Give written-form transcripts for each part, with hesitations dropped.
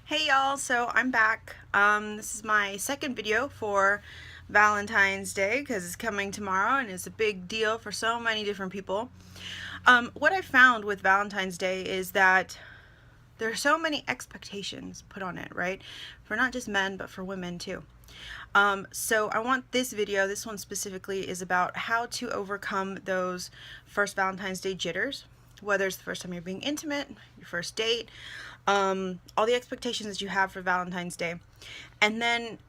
Hey y'all, so I'm back. This is my second video for Valentine's Day because it's coming tomorrow and it's a big deal for so many different people. What I found with Valentine's Day is that there are so many expectations put on it, right? For not just men, but for women too. So I want this video, this one specifically, is about how to overcome those first Valentine's Day jitters, whether it's the first time you're being intimate, your first date, all the expectations that you have for Valentine's Day, and then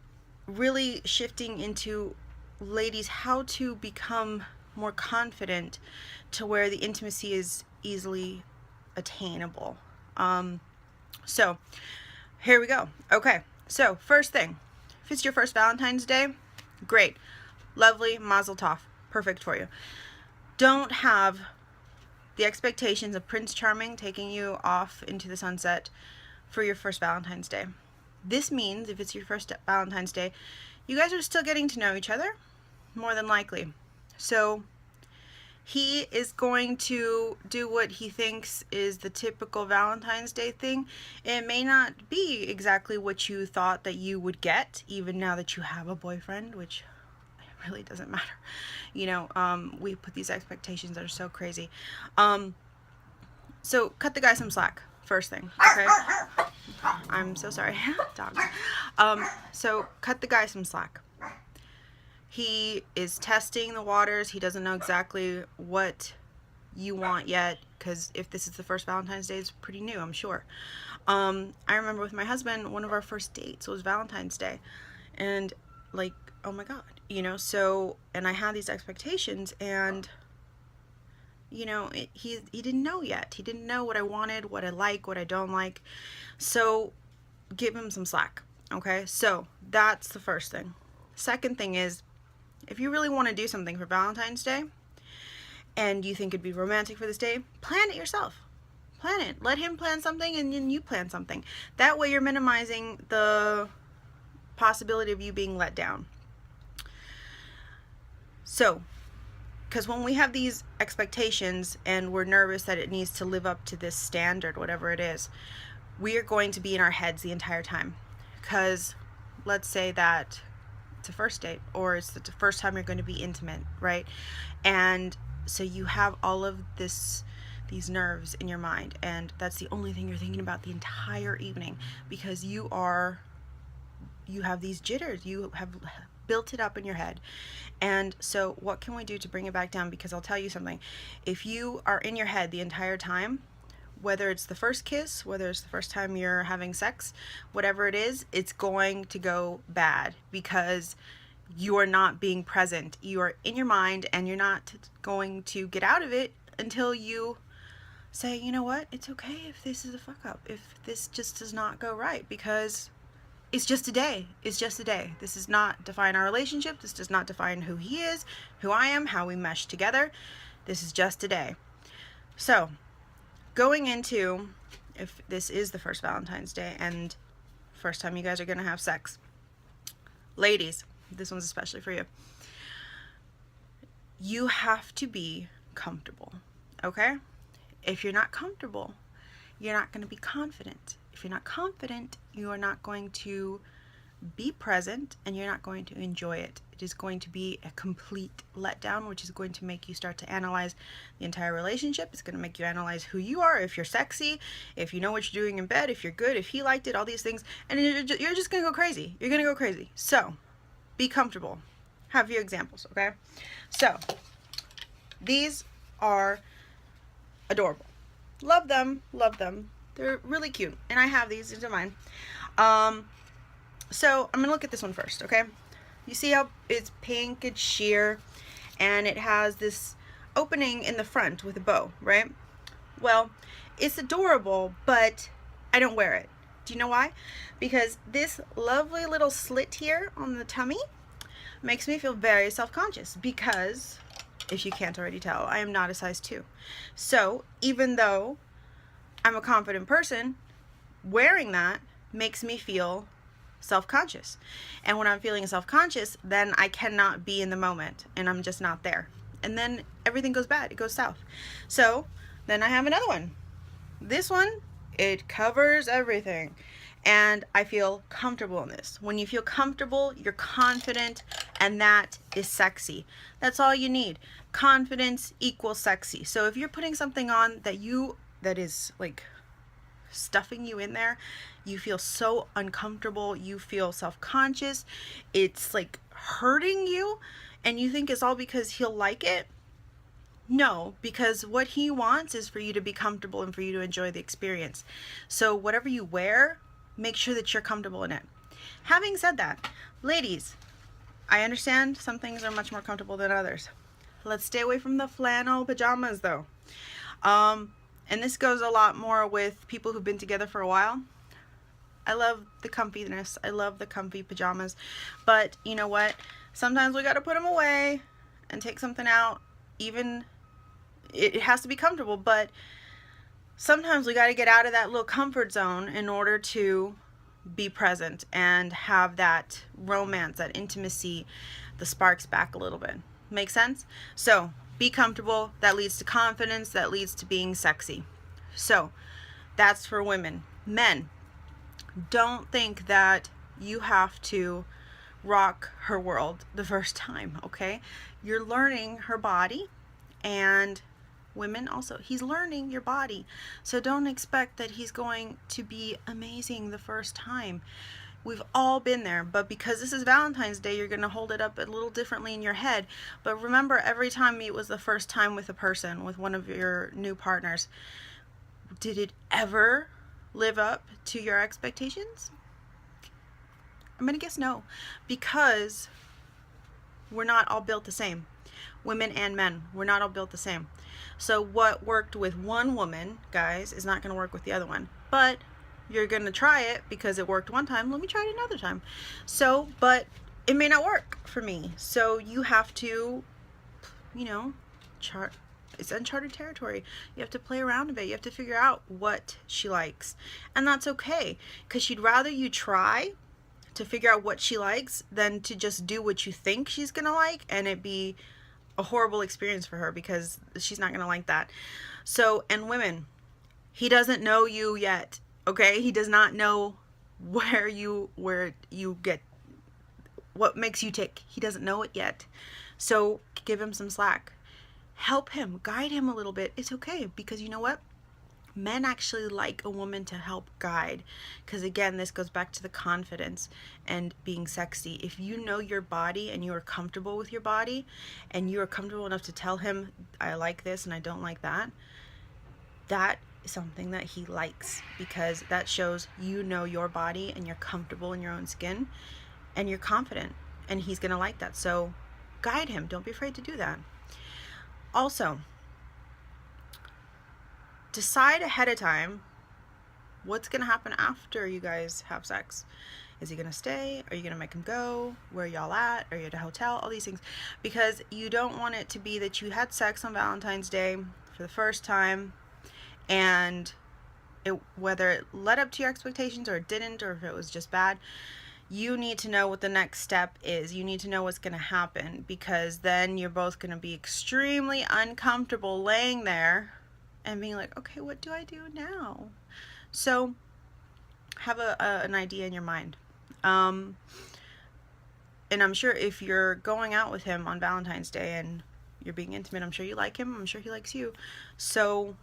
really shifting into, ladies, how to become more confident to where the intimacy is easily attainable. So here we go. Okay, so first thing, if it's your first Valentine's Day, great, lovely, mazel tov, perfect for you. Don't have the expectations of Prince Charming taking you off into the sunset for your first Valentine's Day. This means if it's your first Valentine's Day, you guys are still getting to know each other, more than likely. So he is going to do what he thinks is the typical Valentine's Day thing. It may not be exactly what you thought that you would get, even now that you have a boyfriend, which really doesn't matter. You know, we put these expectations that are so crazy. So cut the guy some slack, first thing, okay? I'm so sorry, dogs. So cut the guy some slack. He is testing the waters. He doesn't know exactly what you want yet, because if this is the first Valentine's Day, it's pretty new, I'm sure. I remember with my husband, one of our first dates was Valentine's Day, and like, oh my god, you know, so, and I had these expectations, and you know, he didn't know yet. He didn't know what I wanted, what I like, what I don't like. So give him some slack, okay? So that's the first thing. Second thing is, if you really want to do something for Valentine's Day and you think it'd be romantic for this day, plan it yourself. Plan it. Let him plan something and then you plan something. That way you're minimizing the possibility of you being let down. So, because when we have these expectations and we're nervous that it needs to live up to this standard, whatever it is, we are going to be in our heads the entire time. Because let's say that it's a first date, or it's the first time you're going to be intimate, right? And so you have all of these nerves in your mind, and that's the only thing you're thinking about the entire evening, because you have these jitters. You have built it up in your head. And so what can we do to bring it back down? Because I'll tell you something, if you are in your head the entire time, whether it's the first kiss, whether it's the first time you're having sex, whatever it is, it's going to go bad, because you are not being present. You are in your mind, and you're not going to get out of it until you say, you know what, it's okay if this is a fuck up, if this just does not go right, because it's just a day. It's just a day. This does not define our relationship. This does not define who he is, who I am, how we mesh together. This is just a day. So, going into, if this is the first Valentine's Day and first time you guys are going to have sex, ladies, this one's especially for you. You have to be comfortable, okay? If you're not comfortable, you're not going to be confident. If you're not confident, you are not going to be present, and you're not going to enjoy it. It is going to be a complete letdown, which is going to make you start to analyze the entire relationship. It's going to make you analyze who you are, if you're sexy, if you know what you're doing in bed, if you're good, if he liked it, all these things, and you're just going to go crazy. You're going to go crazy. So, be comfortable. Have a few examples, okay? So, these are adorable. Love them, love them. They're really cute, and I have these. These are mine. So I'm gonna look at this one first, okay? You see how it's pink, it's sheer, and it has this opening in the front with a bow, right? Well, it's adorable, but I don't wear it. Do you know why? Because this lovely little slit here on the tummy makes me feel very self-conscious, because, if you can't already tell, I am not a size 2. So even though I'm a confident person, wearing that makes me feel self-conscious. And when I'm feeling self-conscious, then I cannot be in the moment, and I'm just not there. And then everything goes bad. It goes south. So then I have another one. This one, it covers everything. And I feel comfortable in this. When you feel comfortable, you're confident, and that is sexy. That's all you need. Confidence equals sexy. So if you're putting something on that is like stuffing you in there, you feel so uncomfortable, you feel self-conscious, it's like hurting you, and you think it's all because he'll like it. No, because what he wants is for you to be comfortable and for you to enjoy the experience. So whatever you wear, make sure that you're comfortable in it. Having said that, ladies, I understand some things are much more comfortable than others. Let's stay away from the flannel pajamas though. And this goes a lot more with people who've been together for a while. I love the comfiness. I love the comfy pajamas. But you know what? Sometimes we got to put them away and take something out. Even it has to be comfortable, but sometimes we got to get out of that little comfort zone in order to be present and have that romance, that intimacy, the sparks back a little bit. Make sense? So be comfortable. That leads to confidence. That leads to being sexy. So that's for women. Men, don't think that you have to rock her world the first time, okay? You're learning her body, and women also, he's learning your body. So don't expect that he's going to be amazing the first time. We've all been there, but because this is Valentine's Day, you're going to hold it up a little differently in your head. But remember, every time it was the first time with a person, with one of your new partners, did it ever live up to your expectations? I'm going to guess no, because we're not all built the same. Women and men, we're not all built the same. So what worked with one woman, guys, is not going to work with the other one. But you're going to try it because it worked one time. Let me try it another time. So, but it may not work for me. So you have to, it's uncharted territory. You have to play around a bit. You have to figure out what she likes. And that's okay, because she'd rather you try to figure out what she likes than to just do what you think she's going to like and it be a horrible experience for her, because she's not going to like that. So, and women, he doesn't know you yet. Okay, he does not know where you get, what makes you tick. He doesn't know it yet. So give him some slack. Help him, guide him a little bit. It's okay, because you know what? Men actually like a woman to help guide, because again, this goes back to the confidence and being sexy. If you know your body and you are comfortable with your body and you are comfortable enough to tell him, I like this and I don't like that, that something that he likes, because that shows you know your body and you're comfortable in your own skin and you're confident, and he's gonna like that. So guide him. Don't be afraid to do that. Also, decide ahead of time what's gonna happen after you guys have sex. Is he gonna stay? Are you gonna make him go? Where y'all at? Are you at a hotel? All these things, because you don't want it to be that you had sex on Valentine's Day for the first time and whether it led up to your expectations or it didn't, or if it was just bad. You need to know what the next step is. You need to know what's going to happen, because then you're both going to be extremely uncomfortable laying there and being like, okay, what do I do now? So have an idea in your mind. And I'm sure if you're going out with him on Valentine's Day and you're being intimate, I'm sure you like him. I'm sure he likes you. So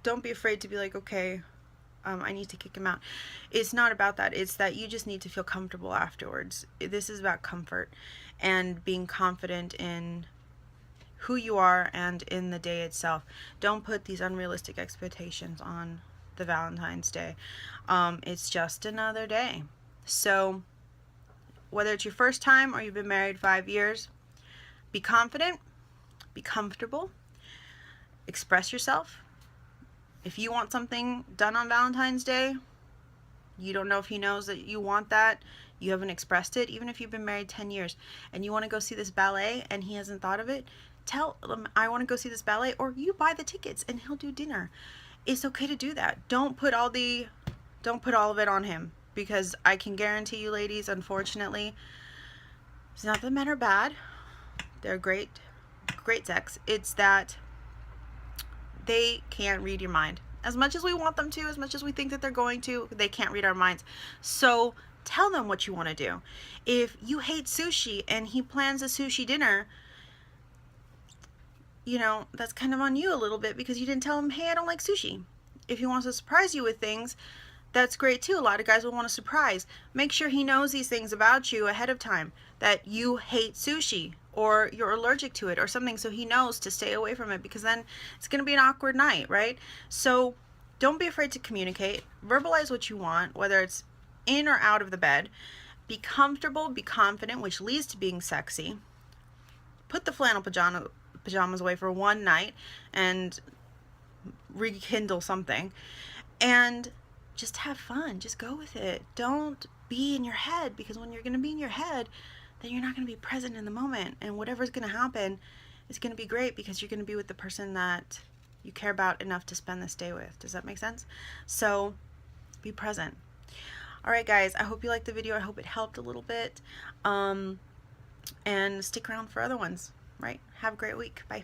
don't be afraid to be like, okay, I need to kick him out. It's not about that. It's that you just need to feel comfortable afterwards. This is about comfort and being confident in who you are and in the day itself. Don't put these unrealistic expectations on the Valentine's Day. It's just another day. So whether it's your first time or you've been married 5 years, be confident, be comfortable, express yourself. If you want something done on Valentine's Day, you don't know if he knows that you want that, you haven't expressed it, even if you've been married 10 years and you want to go see this ballet and he hasn't thought of it, tell him, I want to go see this ballet, or you buy the tickets and he'll do dinner. It's okay to do that. Don't put all of it on him, because I can guarantee you, ladies, unfortunately, it's not that men are bad. They're great sex. It's that they can't read your mind. As much as we want them to, as much as we think that they're going to, they can't read our minds. So tell them what you want to do. If you hate sushi and he plans a sushi dinner, you know, that's kind of on you a little bit because you didn't tell him, hey, I don't like sushi. If he wants to surprise you with things, that's great too. A lot of guys will want a surprise. Make sure he knows these things about you ahead of time, that you hate sushi or you're allergic to it or something, so he knows to stay away from it, because then it's going to be an awkward night, right? So don't be afraid to communicate. Verbalize what you want, whether it's in or out of the bed. Be comfortable, be confident, which leads to being sexy. Put the flannel pajamas away for one night and rekindle something. And just have fun. Just go with it. Don't be in your head, because when you're going to be in your head, then you're not going to be present in the moment. And whatever's going to happen is going to be great, because you're going to be with the person that you care about enough to spend this day with. Does that make sense? So be present. All right, guys, I hope you liked the video. I hope it helped a little bit. And stick around for other ones, right? Have a great week. Bye.